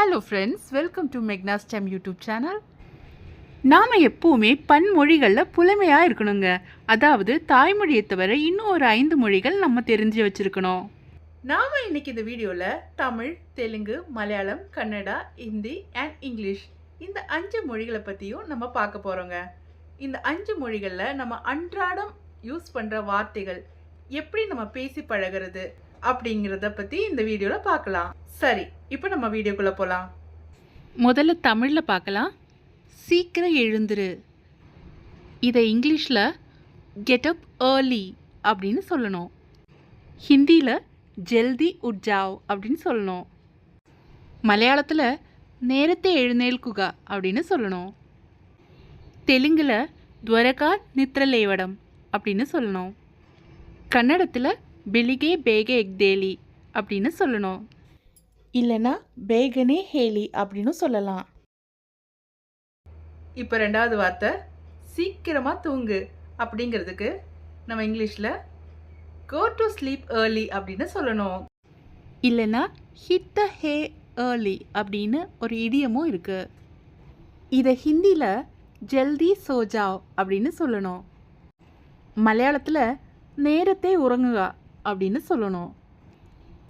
Hello friends, welcome to Magnus time YouTube channel. நாம் எப்போவுமே பன்மொழிகளில் புலமையாக இருக்கணுங்க. அதாவது தாய்மொழியை தவிர இன்னும் ஒரு 5 மொழிகள் நம்ம தெரிஞ்சு வச்சுருக்கணும். நாம் இன்னைக்கு இந்த வீடியோவில் தமிழ், தெலுங்கு, மலையாளம், கன்னடா, ஹிந்தி அண்ட் இங்கிலீஷ் இந்த 5 மொழிகளை பற்றியும் நம்ம பார்க்க போகிறோங்க. இந்த 5 மொழிகளில் நம்ம அன்றாடம் யூஸ் பண்ணுற வார்த்தைகள் எப்படி நம்ம பேசி பழகிறது அப்படிங்கிறத பற்றி இந்த வீடியோவில் பார்க்கலாம். சரி, இப்போ நம்ம வீடியோக்குள்ளே போகலாம். முதல்ல தமிழில் பார்க்கலாம். சீக்கிரம் எழுந்துரு. இதை இங்கிலீஷில் கெட் அப் ஏர்லி அப்படின்னு சொல்லணும். ஹிந்தியில் ஜல்தி உட்ஜாவ் அப்படின்னு சொல்லணும். மலையாளத்தில் நேரத்தை எழுநேல்குகா அப்படின்னு சொல்லணும். தெலுங்கில் துவரகா நித்ரலேவடம் அப்படின்னு சொல்லணும். கன்னடத்தில் பெலிகே பேகே எக்தேலி அப்படின்னு சொல்லணும். இல்லைன்னா பேகனே ஹேலி அப்படின்னு சொல்லலாம். இப்போ ரெண்டாவது வார்த்தை சீக்கிரமாக தூங்கு அப்படிங்கிறதுக்கு நம்ம இங்கிலீஷில் கோ டு ஸ்லீப் ஏர்லி அப்படின்னு சொல்லணும். இல்லைன்னா ஹிட் த ஹே ஏர்லி அப்படின்னு ஒரு இடியமும் இருக்குது. இதை ஹிந்தியில் ஜல்தி சோஜாவ் அப்படின்னு சொல்லணும். மலையாளத்தில் நேரத்தை உறங்குகா அப்படின்னு சொல்லணும்.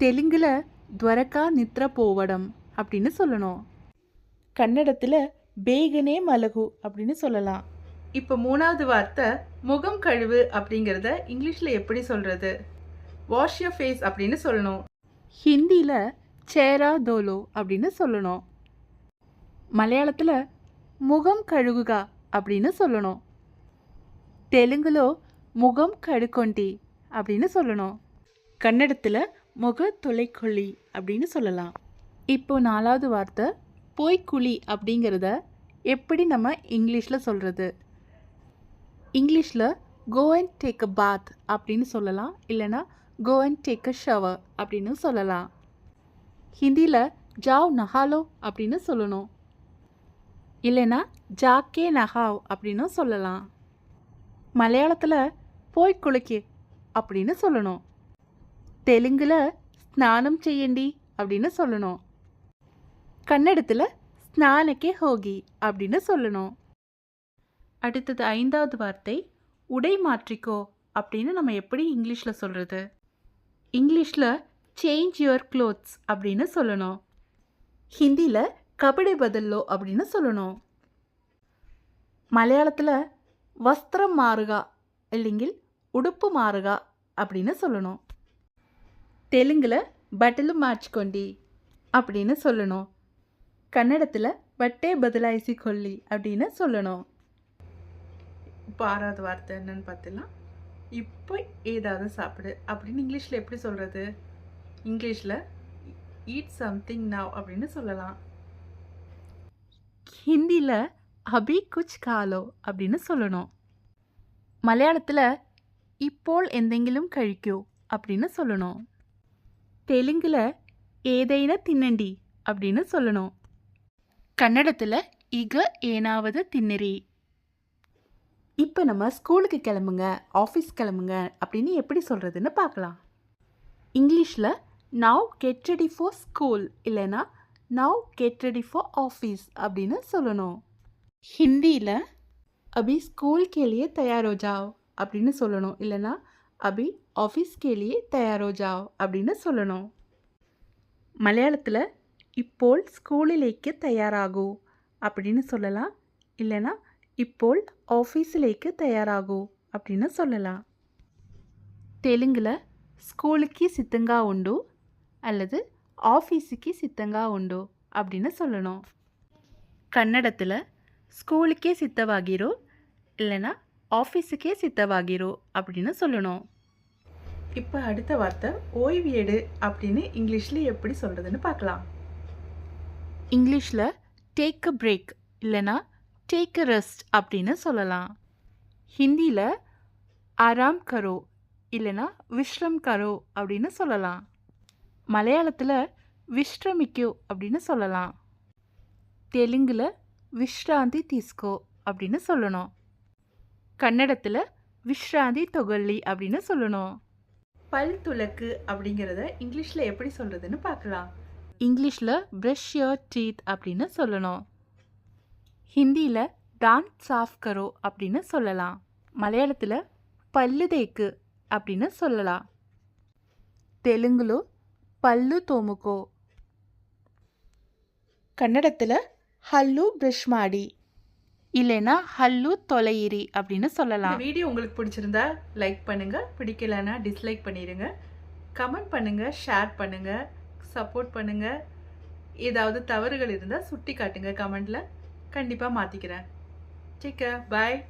தெலுங்கில் துவரகா நித்ர போவடம் அப்படின்னு சொல்லணும். கன்னடத்தில் பேகனே மலகு அப்படின்னு சொல்லலாம். இப்போ மூணாவது வார்த்தை முகம் கழுவு அப்படிங்கிறத இங்கிலீஷில் எப்படி சொல்கிறது? வாஷ் யுவர் ஃபேஸ் அப்படின்னு சொல்லணும். ஹிந்தியில் சேரா தோலோ அப்படின்னு சொல்லணும். மலையாளத்தில் முகம் கழுகுகா அப்படின்னு சொல்லணும். தெலுங்குலோ முகம் கடுக்கொண்டி அப்படின்னு சொல்லணும். கன்னடத்தில் முக தொலைக்கொல்லி அப்படின்னு சொல்லலாம். இப்போ நாலாவது வார்த்தை போய்க்குழி அப்படிங்கிறத எப்படி நம்ம இங்கிலீஷில் சொல்கிறது? இங்கிலீஷில் கோ அண்ட் டேக் அ பாத் அப்படின்னு சொல்லலாம். இல்லைனா go and take a shower அப்படின்னு சொல்லலாம். ஹிந்தியில் ஜாவ் நஹாலோ அப்படின்னு சொல்லணும். இல்லைனா ஜாக்கே நஹாவ் அப்படின்னு சொல்லலாம். மலையாளத்தில் போய் குளிக்கு அப்படின்னு சொல்லணும். தெலுங்கில் ஸ்நானம் செய்யண்டி அப்படின்னு சொல்லணும். கன்னடத்தில் ஸ்நானக்கே ஹோகி அப்படின்னு சொல்லணும். அடுத்தது ஐந்தாவது வார்த்தை உடை மாற்றிக்கோ அப்படின்னு நம்ம எப்படி இங்கிலீஷில் சொல்கிறது? இங்கிலீஷில் சேஞ்ச் யுவர் க்ளோத்ஸ் அப்படின்னு சொல்லணும். ஹிந்தியில் கபடை பதல்லோ அப்படின்னு சொல்லணும். மலையாளத்தில் வஸ்திரம் மாறுகா இல்லைங்கில் உடுப்பு மாறுகா அப்படின்னு சொல்லணும். தெலுங்கில் பட்டலு மார்ச்கொண்டி அப்படின்னு சொல்லணும். கன்னடத்தில் பட்டே பதலாயிசி கொல்லி அப்படின்னு சொல்லணும். இப்போ ஆறாவது வார்த்தை என்னன்னு பார்த்துலாம். இப்போ ஏதாவது சாப்பிடு அப்படின்னு இங்கிலீஷில் எப்படி சொல்கிறது? இங்கிலீஷில் ஈட் சம்திங் நவ் அப்படின்னு சொல்லலாம். ஹிந்தியில் அபி குச் காலோ அப்படின்னு சொல்லணும். மலையாளத்தில் ഇപ്പോൾ എന്തെങ്കിലും കഴിക്കൂ அப்படின்னு சொல்லணும். தெலுங்கில் ஏதைன தின்னண்டி அப்படின்னு சொல்லணும். கன்னடத்தில் இக ஏனாவது தின்னரி. இப்போ நம்ம ஸ்கூலுக்கு கிளம்புங்க, ஆஃபீஸ் கிளம்புங்க அப்படின்னு எப்படி சொல்கிறதுன்னு பார்க்கலாம். இங்கிலீஷில் now get ready for school இல்லைனா now get ready for office அப்படின்னு சொல்லணும். ஹிந்தியில் அபி ஸ்கூல் கேலியே தயாரோ ஜாவ் அப்படின்னு சொல்லணும். இல்லைனா அபி ஆஃபீஸ் கேலியே தயாரோ ஜாவ் அப்படின்னு சொல்லணும். மலையாளத்தில் ഇപ്പോൾ ஸ்கூலிലേക്ക് தயாராகு அப்படின்னு சொல்லலாம். இல்லைனா ഇപ്പോൾ ஆஃபீஸிലേക്ക് தயாராகு அப்படின்னு சொல்லலாம். தெலுங்கில் ஸ்கூலுக்கு சித்தங்கா உண்டு அல்லது ஆஃபீஸுக்கு சித்தங்கா உண்டு அப்படின்னு சொல்லணும். கன்னடத்தில் ஸ்கூலுக்கே சித்தವಾಗಿರೋ இல்லைனா ஆஃபீஸுக்கே சித்தವಾಗಿರೋ அப்படின்னு சொல்லணும். இப்போ அடுத்த வார்த்தை ஓய்வு எடு அப்படின்னு இங்கிலீஷில் எப்படி சொல்கிறதுன்னு பார்க்கலாம். இங்கிலீஷில் டேக் அ பிரேக் இல்லைனா டேக் அ ரெஸ்ட் அப்படின்னு சொல்லலாம். ஹிந்தியில் ஆராம் கரோ இல்லைனா விஷ்ரம் கரோ அப்படின்னு சொல்லலாம். மலையாளத்தில் விஷ்ரமிக்கோ அப்படின்னு சொல்லலாம். தெலுங்கில் விஷ்ராந்தி தீஸ்கோ அப்படின்னு சொல்லணும். கன்னடத்தில் விஷ்ராந்தி தொகல்லி அப்படின்னு சொல்லணும். பல் துலக்கு அப்படிங்கிறத இங்கிலீஷில் எப்படி சொல்கிறதுன்னு பார்க்கலாம். இங்கிலீஷில் ப்ரஷ் யோர் டீத் அப்படின்னு சொல்லணும். ஹிந்தியில் தாந்த் சாஃப் கரோ அப்படின்னு சொல்லலாம். மலையாளத்தில் பல்லு தேக்கு அப்படின்னு சொல்லலாம். தெலுங்குல பல்லு தோமுக்கோ. கன்னடத்தில் ஹல்லு ப்ரஷ் மாடி இல்லைன்னா ஹல்லு தொலையிரி அப்படின்னு சொல்லலாம். இந்த வீடியோ உங்களுக்கு பிடிச்சிருந்தா லைக் பண்ணுங்கள், பிடிக்கலைன்னா டிஸ்லைக் பண்ணிடுங்க. கமெண்ட் பண்ணுங்கள், ஷேர் பண்ணுங்கள், சப்போர்ட் பண்ணுங்கள். ஏதாவது தவறுகள் இருந்தால் சுட்டி காட்டுங்க கமெண்டில். கண்டிப்பாக மாற்றிக்கிறேன். டேக் கேர், பாய்.